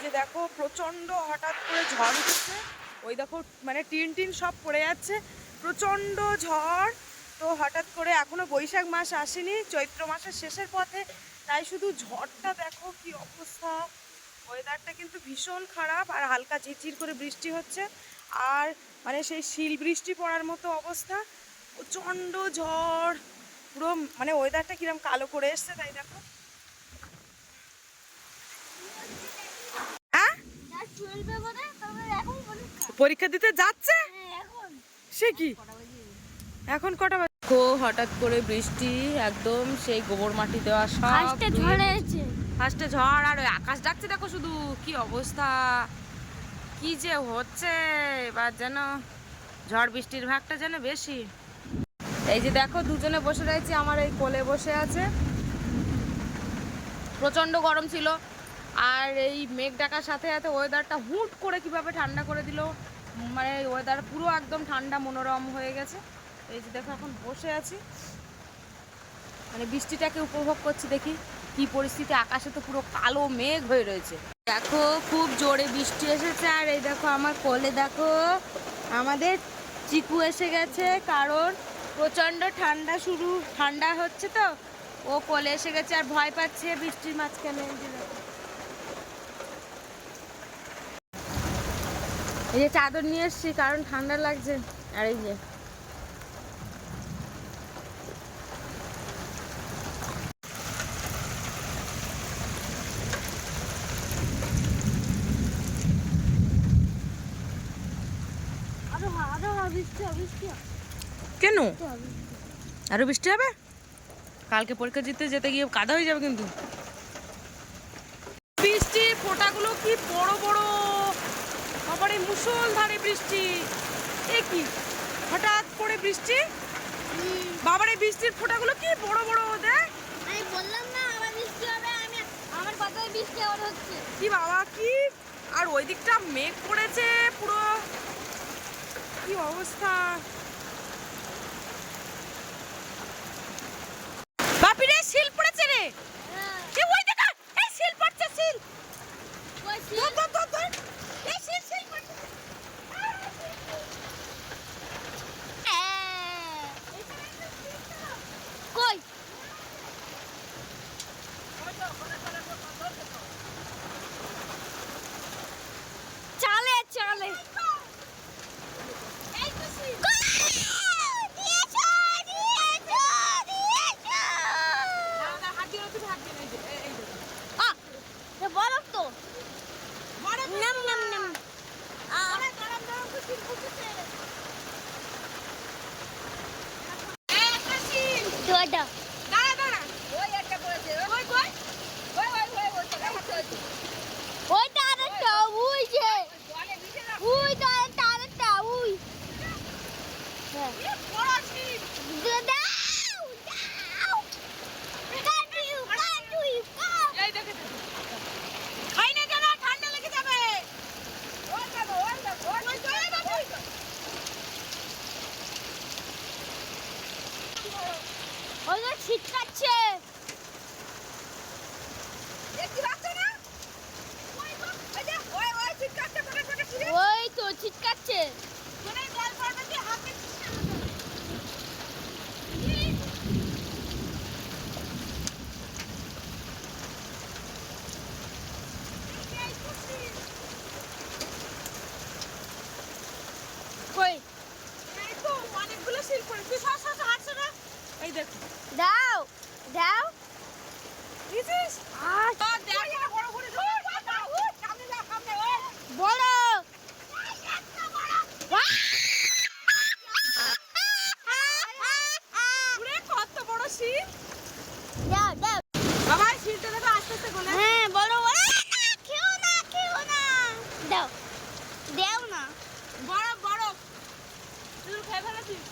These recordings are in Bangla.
যে দেখো প্রচন্ড হঠাৎ করে ঝড় উঠেছে, ওই দেখো মানে টিন টিন সব পড়ে যাচ্ছে, প্রচন্ড ঝড়। তো হঠাৎ করে এখনো বৈশাখ মাস আসেনি, চৈত্র মাসের শেষের পথে, তাই শুধু ঝড়টা দেখো কি অবস্থা। ওয়েদারটা কিন্তু ভীষণ খারাপ, আর হালকা ঝিরঝির করে বৃষ্টি হচ্ছে, আর মানে সেই শিল বৃষ্টি পড়ার মতো অবস্থা, প্রচন্ড ঝড়। পুরো মানে ওয়েদারটা কিরম কালো করে এসছে, তাই দেখো। পরীক্ষা দিতে যাচ্ছে, সে কি এখন কটা বাজে? হঠাৎ করে বৃষ্টি, একদম সেই গোবর মাটি দেওয়া সব ফার্স্টে ঝড়, আর ওই আকাশ ডাকছে দেখো শুধু, কি অবস্থা, কি যে হচ্ছে এবার, যেন ঝড় বৃষ্টির ভাগটা যেন বেশি। এই যে দেখো দুজনে বসে রয়েছে, আমার এই কোলে বসে আছে। প্রচন্ড গরম ছিল, আর এই মেঘ ডাকার সাথে সাথে ওয়েদারটা হুট করে কিভাবে ঠান্ডা করে দিল, মানে ওয়েদার পুরো একদম ঠান্ডা মনোরম হয়ে গেছে। এই যে দেখো এখন বসে আছি, মানে বৃষ্টিটাকে উপভোগ করছি, দেখি কি পরিস্থিতি। আকাশে তো পুরো কালো মেঘ হয়ে রয়েছে, দেখো খুব জোরে বৃষ্টি এসেছে। আর এই দেখো আমার কোলে দেখো আমাদের চিকু এসে গেছে, কারণ প্রচন্ড ঠান্ডা হচ্ছে, তো ও কোলে এসে গেছে আর ভয় পাচ্ছে বৃষ্টির মাঝখানে। এই যে চাদর নিয়ে এসছি কারণ ঠান্ডা লাগছে। আর এই যে কেন আরো বৃষ্টি হবে? কালকে পরীক্ষা দিতে যেতে গিয়ে কাদা হয়ে যাবে কিন্তু। বৃষ্টির ফোঁটাগুলো কি বড় বড়, বাবারে মুষলধারে বৃষ্টি। এ কি হঠাৎ করে বৃষ্টি, বাবারে বৃষ্টির ফোঁটাগুলো কি বড় বড়, দেখ আমি বললাম না আমার বৃষ্টি হবে, আমার কথাই বৃষ্টি হচ্ছে। কি বাবা কি, আর ওই দিকটা মেঘ পড়েছে পুরো, কি অবস্থা। বাপি রে শিল পড়েছে রে, কি ওই দেখা, এই শিল পড়ছে, শিল ধর এই শিল পড়ছে। কই চালে চালে বরফ তো নাম নাম নাম দাদা ওই তারটা ওই যে ওই তারটা ওই দাদা ওই ছিটকাচ্ছে, ওই তো ছিটকাচ্ছে। কই অনেকগুলো শিল পড়ে, তুই হাঁটছে না, এই দেখ দাও দাও দিছিস। বড় কত বড় শিল, দাও দাও বাবা শিলটা দেখো আস্তে আস্তে গোলে। হ্যাঁ বড় খেও না দাও দাও না বড় তুই খেয়ে ফেলেছিস।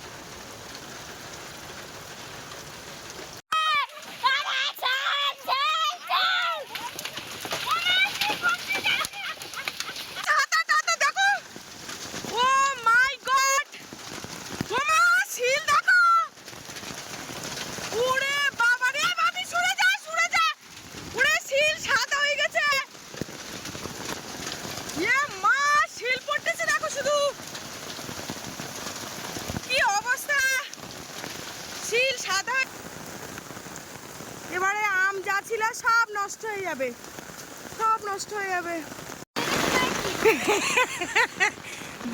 সব নষ্ট হয়ে যাবে, সব নষ্ট হয়ে যাবে।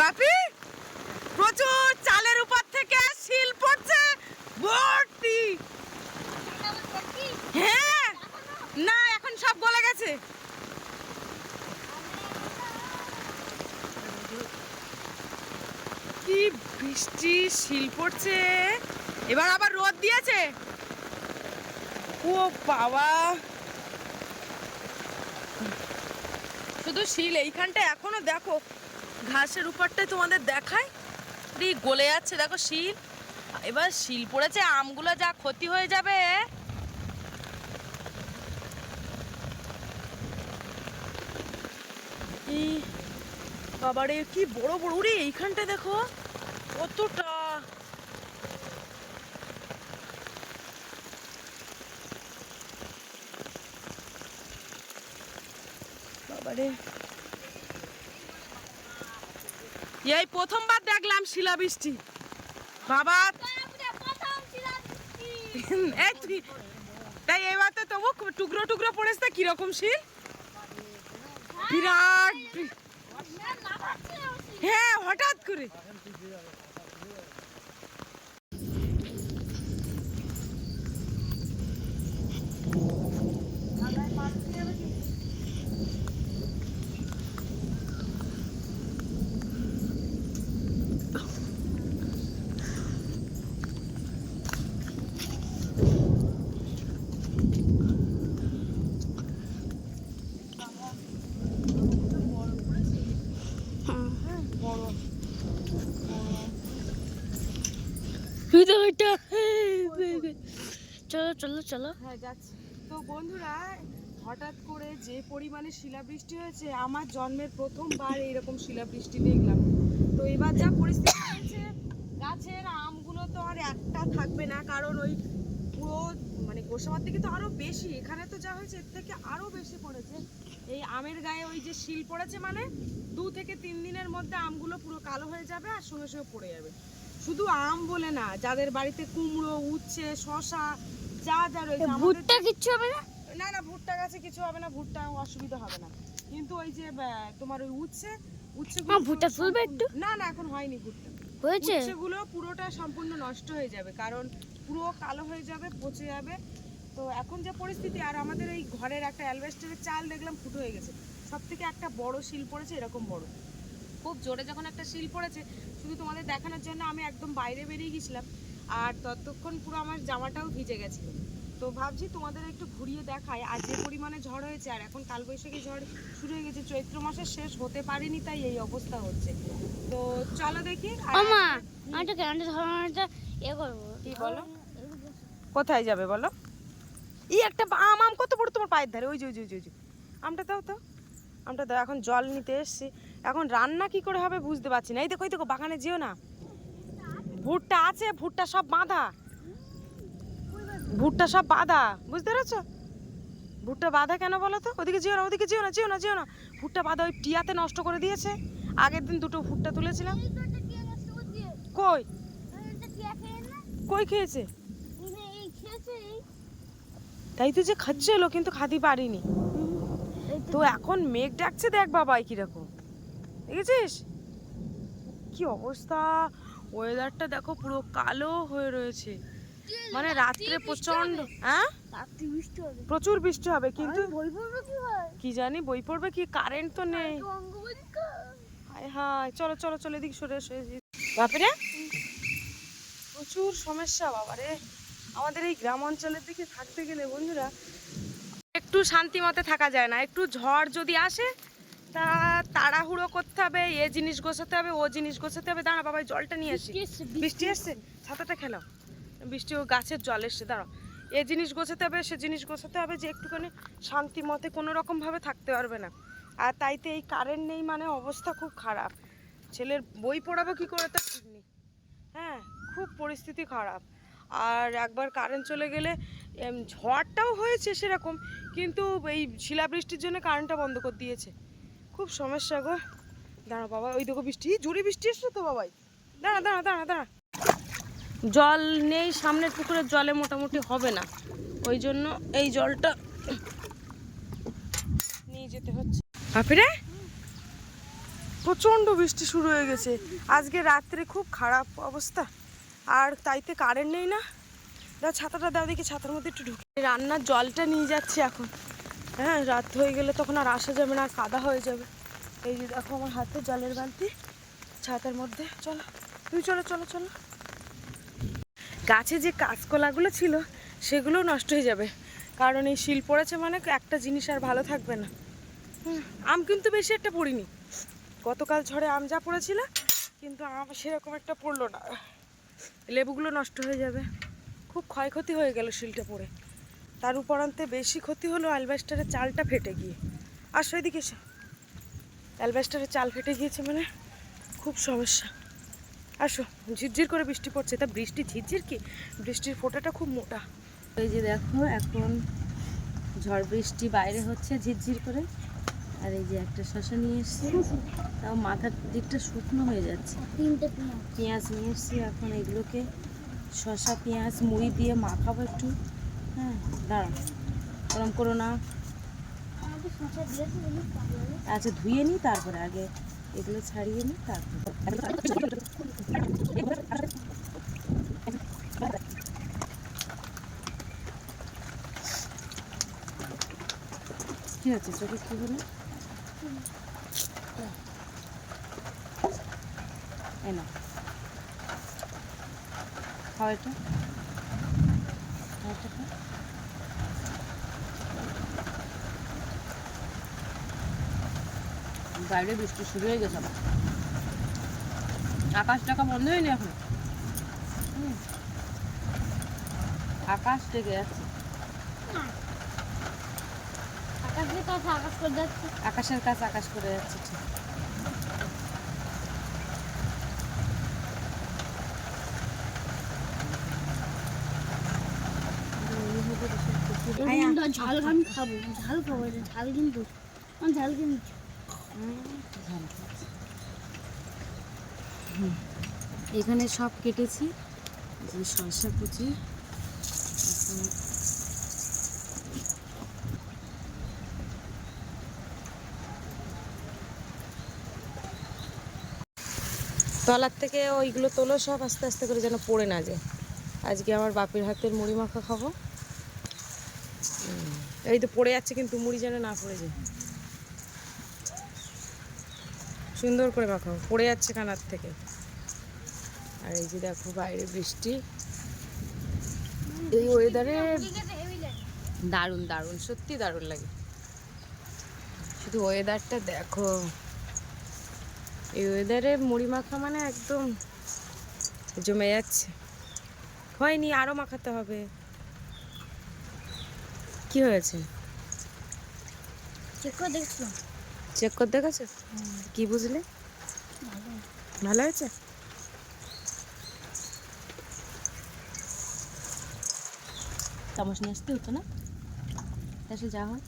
বাপি প্রচুর চালের উপর থেকে শিল পড়ছে ভর্তি। হ্যাঁ না এখন সব গলে গেছে। কি বৃষ্টি, শিল পড়ছে। এবার আবার রোদ দিয়েছে। ও বাবা, শুধু শিল এইখানটা এখনো দেখো, ঘাসের উপরটায় তোমাদের দেখায় গলে যাচ্ছে, দেখো শিল। এবার শিল পড়েছে, আমগুলো যা ক্ষতি হয়ে যাবে। বাবারে কি বড় বড় রে, এইখানটা দেখো কতটা। বাবারে এই প্রথমবার দেখলাম শিলাবৃষ্টি বাবা। তাই এবার তো তবু টুকরো টুকরো পড়েছে, কিরকম শিল, বিরাট। হ্যাঁ হঠাৎ করে। চলো চলো চলো। হ্যাঁ যাচ্ছি। তো বন্ধুরা হঠাৎ করে যে পরিমাণে শিলাবৃষ্টি হয়েছে, আমার জন্মের প্রথমবার এইরকম শিলাবৃষ্টি দেখলাম। তো এবার যা পরিস্থিতি হয়েছে, গাছের আমগুলো তো আর একটা থাকবে না, কারণ ওই পুরো মানে গোসাবার দিকে তো আরো বেশি, এখানে তো যা হয়েছে এর থেকে আরো বেশি পড়েছে। এই আমের গায়ে ওই যে শিল পড়েছে, মানে 2 থেকে 3 দিনের মধ্যে আমগুলো পুরো কালো হয়ে যাবে আর সঙ্গে সঙ্গে পড়ে যাবে। শুধু আম বলে না, যাদের বাড়িতে কুমড়ো, উচ্ছে, শশা যা যা রয়েছে, ভুট্টা কিচ্ছু হবে না? না না ভুট্টা গাছে কিছু হবে না, ভুট্টা অসুবিধা হবে না। কিন্তু ওই যে তোমার ওই উচ্ছেগুলো, ভুট্টা তুলবে একটু? না না এখন হয়নি ভুট্টা, হয়েছে? উচ্ছেগুলো পুরোটা সম্পূর্ণ নষ্ট হয়ে যাবে, কারণ পুরো কালো হয়ে যাবে, পচে যাবে। তো এখন যে পরিস্থিতি, আর আমাদের এই ঘরের একটা অ্যালবেস্টারের চাল দেখলাম ফুটো হয়ে গেছে, সব থেকে একটা বড় শিল পড়েছে, এরকম বড়, খুব জোরে যখন একটা শিল পড়েছে, শুধু তোমাদের দেখানোর জন্য আমি একদম বাইরে বেরিয়ে গেছিলাম, আর ততক্ষণ পুরো আমার জামাটাও ভিজে গেছিল। তো ভাবছি তোমাদের একটু ঘুরিয়ে দেখাই, আর যে পরিমাণে ঝড় হয়েছে, আর এখন কালবৈশাখী ঝড় শুরু হয়ে গেছে, চৈত্র মাসের শেষ হতে পারেনি, তাই এই অবস্থা হচ্ছে। তো চলো দেখি। আমা আমি তো ক্যান্ডি ধরনেরটা করবো। কি বলো, কোথায় যাবে বলো? এই একটা আম কত বড় তোমার পায়ের ধারে, ওই যে ওই যে ওই যে আমটা দাও তো, আমটা দাও। এখন জল নিতে এসছি, এখন রান্না কি করে হবে বুঝতে পারছি না। এই দেখো, এই দেখো, বাগানে যেও না, ভুট্টা আছে, ভুট্টা সব বাঁধা, ভুট্টা সব বাঁধা, বুঝতে পেরেছো? ভুট্টা বাঁধা কেন বলো তো? ওদিকে যেও না, ওদিকে যেও না, যেও না, যেও না। ভুট্টা বাঁধা ওই টিয়াতে নষ্ট করে দিয়েছে। আগের দিন 2টো ভুট্টা তুলেছিলাম। কই কই খেয়েছে? তাই তো যে খাচ্ছে এলো, কিন্তু খাতে পারিনি। তো এখন মেঘ ডাকছে, দেখ বাবাই কিরকম, দেখেছিস কি অবস্থা? ওয়েদারটা দেখো পুরো কালো হয়ে রয়েছে, মানে রাত্রে প্রচন্ড, হ্যাঁ প্রচুর বৃষ্টি হবে, কিন্তু কি জানি বই পড়বে কি, কারেন্ট তো নেই। হায় হায়, চলো চলো চলো, এদিকে সরে এসে বাপরে প্রচুর সমস্যা বাবারে। আমাদের এই গ্রাম অঞ্চলের দিকে থাকতে গেলে বন্ধুরা একটু শান্তি মতে থাকা যায় না। একটু ঝড় যদি আসে, তা তাড়াহুড়ো করতে হবে, এ জিনিস গোছাতে হবে, ও জিনিস গোছাতে হবে। দাঁড়া বাবা, জলটা নিয়ে আসি। বৃষ্টি এসছে, ছাতাটা খেলাও, বৃষ্টি ও গাছের জল এসছে। দাঁড়াও, এ জিনিস গোছাতে হবে, সে জিনিস গোছাতে হবে, যে একটুখানি শান্তি মতে কোনো রকমভাবে থাকতে পারবে না। আর তাইতে এই কারেন্ট নেই, মানে অবস্থা খুব খারাপ। ছেলের বই পড়াবো কি করে তা ঠিক নেই। হ্যাঁ খুব পরিস্থিতি খারাপ। আর একবার কারেন্ট চলে গেলে, ঝড়টাও হয়েছে সেরকম, কিন্তু এই শিলাবৃষ্টির জন্য কারেন্টটা বন্ধ করে দিয়েছে। খুব সমস্যা গো। দাঁড়া বাবা, ওই দেখো বৃষ্টি, জোরে বৃষ্টি এসছে তো বাবাই। দাঁড়া দাঁড়া দাঁড়া দাঁড়া, জল নেই সামনের পুকুরের জলে মোটামুটি হবে না, ওই জন্য এই জলটা নিয়ে যেতে হচ্ছে। বাপিরে প্রচণ্ড বৃষ্টি শুরু হয়ে গেছে আজকে রাত্রে, খুব খারাপ অবস্থা। আর তাইতে কারেন্ট নেই না। দাও ছাতাটা দাও, দেখি ছাতার মধ্যে একটু ঢুকে। রান্নার জলটা নিয়ে যাচ্ছি এখন। হ্যাঁ, রাত হয়ে গেলে তখন আর আসা যাবে না, আর কাদা হয়ে যাবে। এই যে দেখো আমার হাতে জলের বালতি ছাতার মধ্যে। চলো তুমি চলো চলো চলো। গাছে যে কাঁচকলাগুলো ছিল সেগুলোও নষ্ট হয়ে যাবে, কারণ এই শিল পড়েছে মানে একটা জিনিস আর ভালো থাকবে না। আম কিন্তু বেশি একটা পড়িনি, গতকাল ঝড়ে আম যা পড়েছিল, কিন্তু আম সেরকম একটা পড়লো না। লেবুগুলো নষ্ট হয়ে যাবে, খুব ক্ষয়ক্ষতি হয়ে গেল শিলটা পড়ে। তার উপরান্তে বেশি ক্ষতি হলো অ্যালবেস্টারের চালটা ফেটে গিয়ে। আসো এদিকে এসো। অ্যালবেস্টারের চাল ফেটে গিয়েছে মানে খুব সমস্যা। আসো, ঝিরঝির করে বৃষ্টি পড়ছে। তা বৃষ্টি ঝিরঝির কি, বৃষ্টির ফোঁটাটা খুব মোটা। এই যে দেখো এখন ঝড় বৃষ্টি বাইরে হচ্ছে ঝিরঝির করে। আর এই যে একটা শসা নিয়ে এসছি, তাও মাথার দিকটা শুকনো হয়ে যাচ্ছে। 3টে পেঁয়াজ। পেঁয়াজ নিয়ে এসছি, এখন এগুলোকে শসা পেঁয়াজ মুড়ি দিয়ে মাখাবো একটু। হ্যাঁ দাঁড়াও, গরম করো না। আমাকে শসা দিয়েছে বলে ভালো লাগে। আচ্ছা ধুয়ে নিই, তারপরে আগে এগুলো ছাড়িয়ে নিই, তারপর কি হচ্ছে চোখে, কি হলো? এই না খাও এটা, খাও এটা খাও। বাইরে বৃষ্টি শুরু হয়ে গেছে আবার, আকাশ টাকা বন্ধ হয়নি এখন। আকাশ থেকে যাচ্ছে, আকাশের কাছে আকাশ করে যাচ্ছে। আকাশের কাছে আকাশ করে যাচ্ছে। ঠিক ঝাল আমি খাবো, ঝাল খাবো, এটা ঝাল কিন্তু আমি ঝাল কিনছি। এখানে সব কেটেছি, যে শসা কুচি। তলার থেকে ওইগুলো তোলো সব, আস্তে আস্তে করে যেন পড়ে না যায়। আজকে আমার বাপের হাতের মুড়ি মাখা খাবো। এই তো পড়ে যাচ্ছে, কিন্তু মুড়ি যেন না পড়ে যায়। সুন্দর করে মাখাও, পড়ে যাচ্ছে কানার থেকে। আর এই যে দেখো বাইরে বৃষ্টি, এই ওয়েদারে দারুণ দারুণ, সত্যি দারুণ লাগে। শুধু ওয়েদারটা দেখো, এই ওয়েদারে মুড়ি মাখা মানে একদম জমে যাচ্ছে। হয়নি, আরো মাখাতে হবে। কি হয়েছে চেক করে দেখছো? চেক করে দেখেছো? কি বুঝলে? ভালো হয়েছে। চামচ নিয়ে আসতে হতো না, তাহলে যা হয়।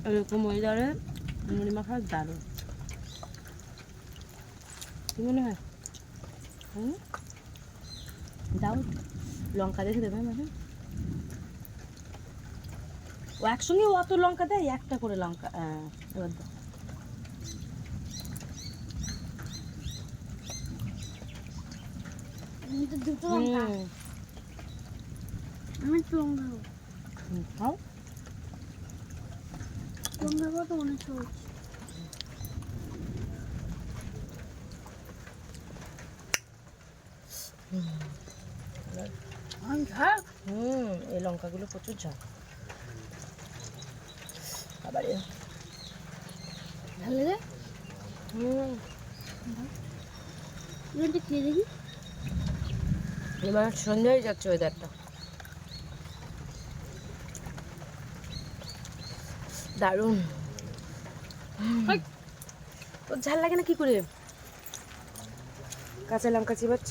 এরকম ওয়েদারে মুড়ি মাখা দারুণ, কি মনে হয়? দাও লঙ্কা দেখে দেবে মানে, ও একসঙ্গে অত লঙ্কা দেয়, একটা করে লঙ্কা। এবার দাও। আমি তো দুটো লঙ্কা, আমি একটু লঙ্কা খাবো। খাও। লঙ্কা খাবো তো অনেক সহজ। ঝাল। এই লঙ্কাগুলো প্রচুর ঝাল। আবার ভালো লাগে। এটা খেয়ে দেখি। এবার সন্ধ্যা হয়ে যাচ্ছে ওয়েদারটা দারুণ। তোর ঝাল লাগে না কি করে? কাঁচা লঙ্কা চিবাচ্ছ।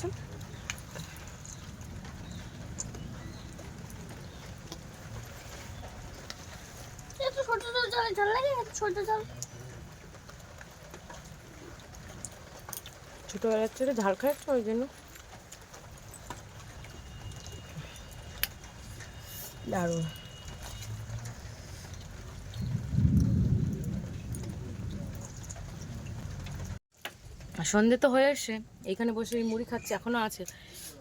এত ছোট ছোট ঝাল ছোট ছোট ছোটবেলার থেকে ঝাল খাচ্ছ ওই জন্য। দারুণ। সন্ধে তো হয়ে এসছে, এইখানে বসে এই মুড়ি খাচ্ছি, এখনো আছে।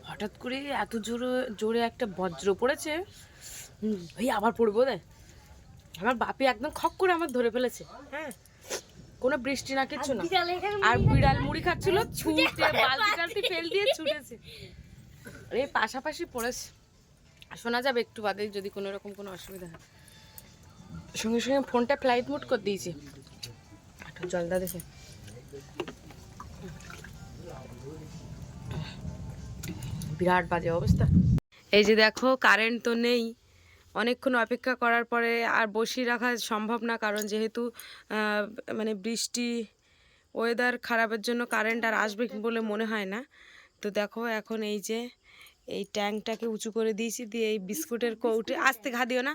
হঠাৎ করে এত জোরে জোরে একটা বজ্র পড়েছে, ভাই আবার পড়বো দেয়। আমার বাপি একদম খক করে আমার ধরে ফেলেছে। হ্যাঁ, কোনো বৃষ্টি না, কিচ্ছু না। আর বিড়াল মুড়ি খাচ্ছিল, ছুটে বালতি টালতি ফেল দিয়ে ছুটেছে। এই পাশাপাশি পড়েছে, শোনা যাবে একটু বাদে যদি কোনো রকম কোনো অসুবিধা হয়। সঙ্গে সঙ্গে ফোনটা ফ্লাইট মোড করে দিয়েছি। একটু জলদা দেখে। বিরাট বাজে অবস্থা। এই যে দেখো, কারেন্ট তো নেই, অনেকক্ষণ অপেক্ষা করার পরে আর বসিয়ে রাখা সম্ভব না, কারণ যেহেতু মানে বৃষ্টি, ওয়েদার খারাপের জন্য কারেন্ট আর আসবে বলে মনে হয় না। তো দেখো এখন এই যে এই ট্যাঙ্কটাকে উঁচু করে দিয়েছি, দিয়ে এই বিস্কুটের কৌটে আস্তে ঘা দিও না।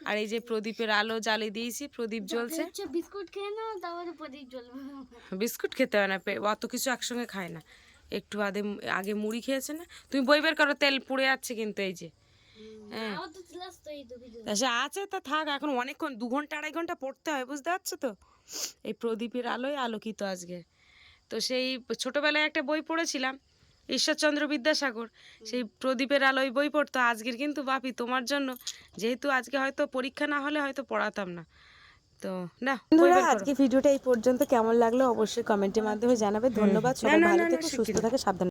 আর এই যে প্রদীপের আলো জ্বালিয়ে দিয়েছি, প্রদীপ জ্বলছে। বিস্কুট খেয়ে নাও, তারপরে প্রদীপ জ্বলবে। বিস্কুট খেতে হয় না, অত কিছু একসঙ্গে খায় না। একটু আগে মুড়ি খেয়েছে না। তুমি বই বের করো, তেল পুড়ে যাচ্ছে কিন্তু। এই যে হ্যাঁ, সে আছে তা থাক, এখন অনেকক্ষণ 2 ঘন্টা 2.5 ঘন্টা পড়তে হয়, বুঝতে পারছো তো। এই প্রদীপের আলোয় আলোকিত আজকে। তো সেই ছোটবেলায় একটা বই পড়েছিলাম, ঈশ্বরচন্দ্র বিদ্যাসাগর, সেই প্রদীপের আলোয় বই পড়তো। আজকের কিন্তু বাপি তোমার জন্য, যেহেতু আজকে হয়তো পরীক্ষা না হলে হয়তো পড়াতাম না। তো না, আজকে ভিডিওটা এই পর্যন্ত। কেমন লাগলো অবশ্যই কমেন্টের মাধ্যমে জানাবে। ধন্যবাদ, সবাই ভালো থেকো, সুস্থ থাকে, সাবধানে।